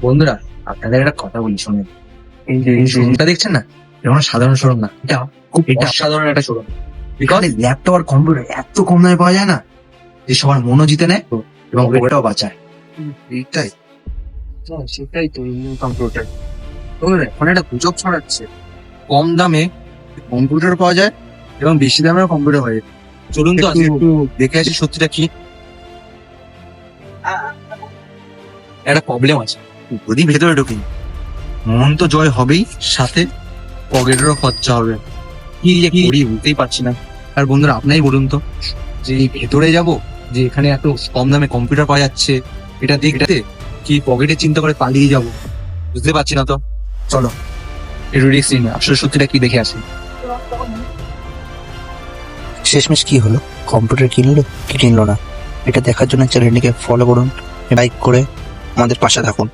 বন্ধুরা, আপনাদের একটা কথা বলি শোনেন। এই যে শোরুমটা দেখছেন না, এটা কোনো সাধারণ শোরুম না, এটা অসাধারণ একটা শোরুম। এখানে ল্যাপটপ আর কম্পিউটার এত কম দামে পাওয়া যায় না, যে সবার মনও জিতে নেয় এবং ওটাও বাঁচায়। এইটাই সেটাই তো কম্পিউটার। বন্ধুরা, এখন একটা গুজব ছড়াচ্ছে কম দামে কম্পিউটার পাওয়া যায় এবং বেশি দামেও কম্পিউটার পাওয়া যায়। চলুন তো আজকে একটু দেখে আসি সত্যিটা কি। একটা প্রবলেম আছে, যদি ভেতরে ঢুকি মন তো জয় হবেই, সাথে পকেটেরও খরচা হবে। কি যে করি বুঝতেই পারছি না। আর বন্ধুরা, আপনাই বলুন তো, যে এই ভেতরে যাব, যে এখানে এত কম দামে কম্পিউটার পাওয়া যাচ্ছে, এটা দেখতে কি পকেটে চিন্তা করে পালিয়ে যাব, বুঝতে পারছি না তো। চলো একটু রিস্ক নিন, আসলে সত্যিটা কি দেখে আসি। শেষমেশ কি হলো, কম্পিউটার কিনলো কি কিনলো না, এটা দেখার জন্য চ্যানেলটিকে ফলো করুন, লাইক করে আমাদের পাশে থাকুন।